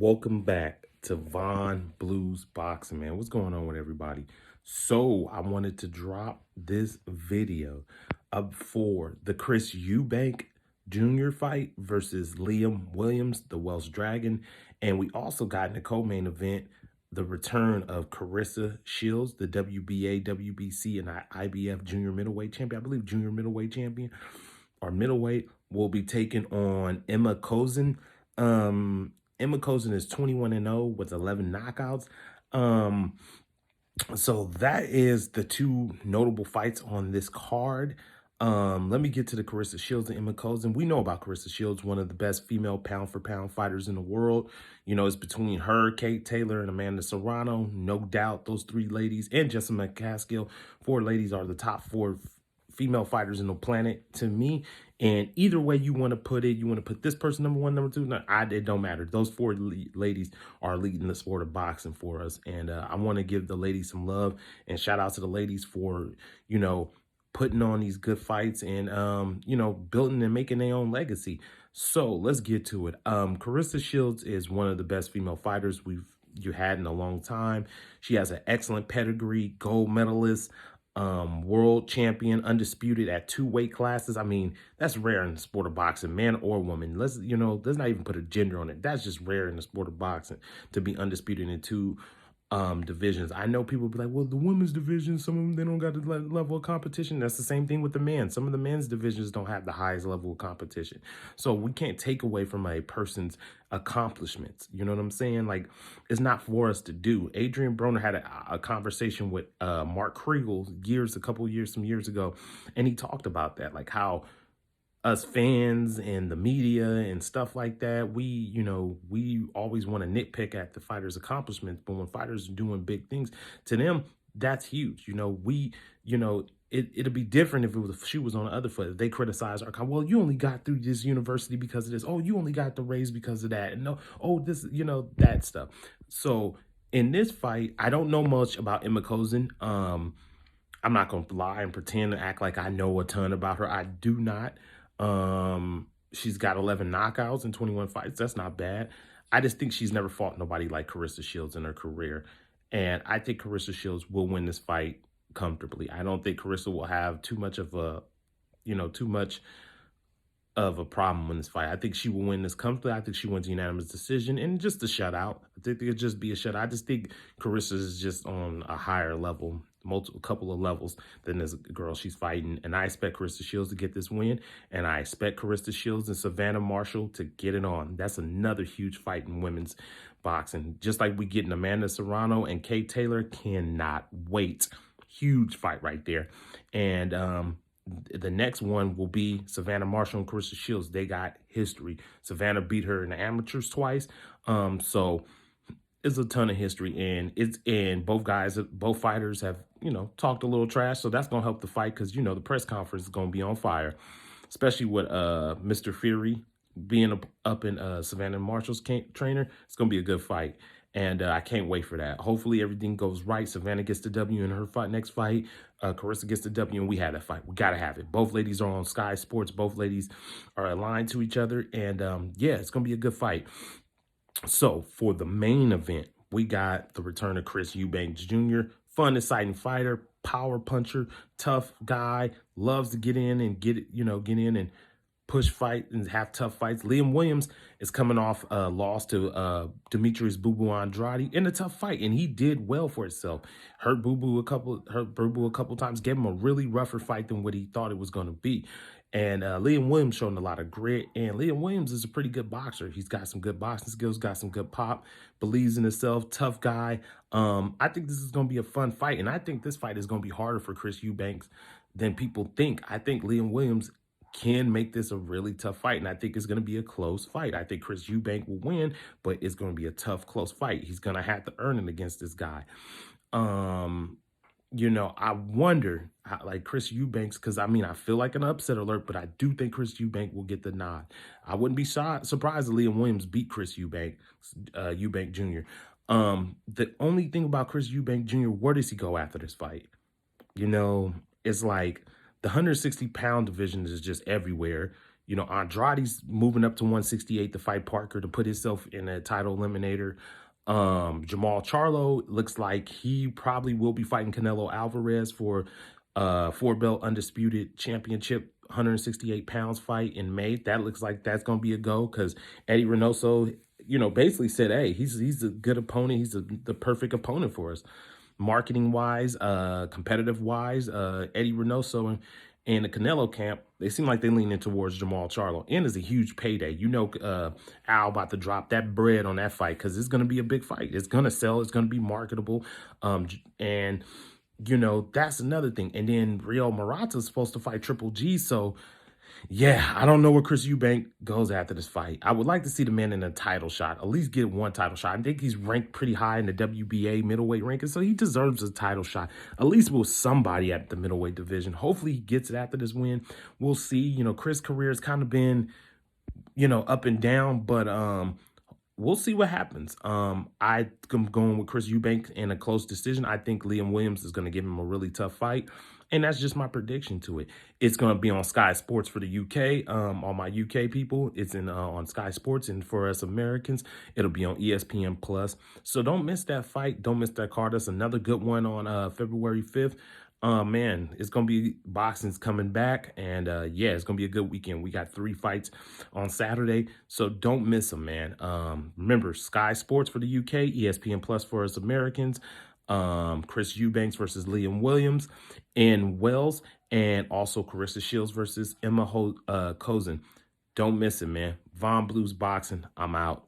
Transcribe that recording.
Welcome back to Von Blues Boxing, man. What's going on with everybody? So I wanted to drop this video up for the Chris Eubank Jr. fight versus Liam Williams, the Welsh Dragon. And we also got in the co-main event the return of Carissa Shields, the WBA, WBC, and IBF junior middleweight champion. I believe junior middleweight champion or middleweight will be taking on Emma Kozin. Emma Kozin is 21-0 with 11 knockouts. So that is the two notable fights on this card. Let me get to the Carissa Shields and Emma Kozin. We know about Carissa Shields, one of the best female pound-for-pound fighters in the world. You know, it's between her, Kate Taylor, and Amanda Serrano. No doubt those three ladies, and Jessica McCaskill, four ladies are the top four female fighters in the planet to me. And either way you want to put it, you want to put this person number one, number two, no, it don't matter. Those four ladies are leading the sport of boxing for us. And I want to give the ladies some love and shout out to the ladies for, you know, putting on these good fights and, you know, building and making their own legacy. So let's get to it. Carissa Shields is one of the best female fighters you had in a long time. She has an excellent pedigree, gold medalist, world champion, undisputed at 2 weight classes. I mean, that's rare in the sport of boxing, man or woman. Let's not even put a gender on it. That's just rare in the sport of boxing to be undisputed in 2 divisions. I know people be like, well, the women's division, some of them, they don't got the level of competition. That's the same thing with the men. Some of the men's divisions don't have the highest level of competition. So we can't take away from a person's accomplishments. You know what I'm saying? Like, it's not for us to do. Adrian Broner had a conversation with Mark Kriegel some years ago, and he talked about that, like how us fans and the media and stuff like that, we always want to nitpick at the fighters' accomplishments, but when fighters are doing big things, to them, that's huge. It'd be different if she was on the other foot. If they criticize our, well, you only got through this university because of this. Oh, you only got the raise because of that. And no, oh, this, that stuff. So in this fight, I don't know much about Emma Kozin. I'm not going to lie and pretend and act like I know a ton about her. I do not. She's got 11 knockouts in 21 fights. That's not bad. I just think she's never fought nobody like Carissa Shields in her career. And I think Carissa Shields will win this fight comfortably. I don't think Carissa will have too much of a problem in this fight. I think she will win this comfortably. I think she wins a unanimous decision and just a shutout. I think it'll just be a shutout. I just think Carissa is just on a higher level, couple of levels than this girl she's fighting. And I expect Carissa Shields to get this win. And I expect Carissa Shields and Savannah Marshall to get it on. That's another huge fight in women's boxing. Just like we getting Amanda Serrano and Kate Taylor, cannot wait. Huge fight right there. And the next one will be Savannah Marshall and Carissa Shields. They got history. Savannah beat her in the amateurs twice. So it's a ton of history, and both fighters have, talked a little trash. So that's gonna help the fight because the press conference is gonna be on fire, especially with Mr. Fury being up in Savannah Marshall's trainer. It's gonna be a good fight. And I can't wait for that. Hopefully everything goes right. Savannah gets the W in her next fight. Carissa gets the W, and we had that fight. We got to have it. Both ladies are on Sky Sports. Both ladies are aligned to each other. And, yeah, it's going to be a good fight. So for the main event, we got the return of Chris Eubank Jr., fun, exciting fighter, power puncher, tough guy, loves to get in and push fight and have tough fights. Liam Williams is coming off a loss to Demetrius Boo Boo Andrade in a tough fight, and he did well for himself. Hurt Boo Boo a couple times, gave him a really rougher fight than what he thought it was going to be. And Liam Williams showing a lot of grit, and Liam Williams is a pretty good boxer. He's got some good boxing skills, got some good pop, believes in himself, tough guy. I think this is going to be a fun fight, and I think this fight is going to be harder for Chris Eubanks than people think. I think Liam Williams can make this a really tough fight, and I think it's going to be a close fight. I think Chris Eubank will win, but it's going to be a tough, close fight. He's going to have to earn it against this guy. I wonder, like Chris Eubanks, because I feel like an upset alert, but I do think Chris Eubank will get the nod. I wouldn't be surprised if Liam Williams beat Chris Eubank Jr. The only thing about Chris Eubank Jr., where does he go after this fight? It's like the 160-pound division is just everywhere. You know, Andrade's moving up to 168 to fight Parker to put himself in a title eliminator. Jamal Charlo looks like he probably will be fighting Canelo Alvarez for 4-belt undisputed championship 168 pounds fight in May. That looks like that's going to be a go because Eddie Reynoso, you know, basically said, hey, he's a good opponent. He's the perfect opponent for us. Marketing wise, competitive wise, Eddie Reynoso and the Canelo camp, they seem like they're leaning towards Jamal Charlo. And it's a huge payday. You know, Al about to drop that bread on that fight because it's going to be a big fight. It's going to sell. It's going to be marketable. And you know, that's another thing. And then Rio Murata is supposed to fight Triple G. So, yeah, I don't know where Chris Eubank goes after this fight. I would like to see the man in a title shot, at least get one title shot. I think he's ranked pretty high in the WBA middleweight ranking, so he deserves a title shot, at least with somebody at the middleweight division. Hopefully he gets it after this win. We'll see. You know, Chris' career has kind of been, you know, up and down, but we'll see what happens. I'm going with Chris Eubank in a close decision. I think Liam Williams is going to give him a really tough fight. And that's just my prediction to it. It's going to be on Sky Sports for the UK. All my UK people, it's in on Sky Sports. And for us Americans, it'll be on ESPN Plus. So don't miss that fight. Don't miss that card. That's another good one on February 5th. Man, it's going to be boxing's coming back. And yeah, it's going to be a good weekend. We got 3 fights on Saturday. So don't miss them, man. Remember, Sky Sports for the UK, ESPN Plus for us Americans. Chris Eubanks versus Liam Williams in Wales, and also Carissa Shields versus Emma Kozin. Don't miss it, man. Von Blues Boxing. I'm out.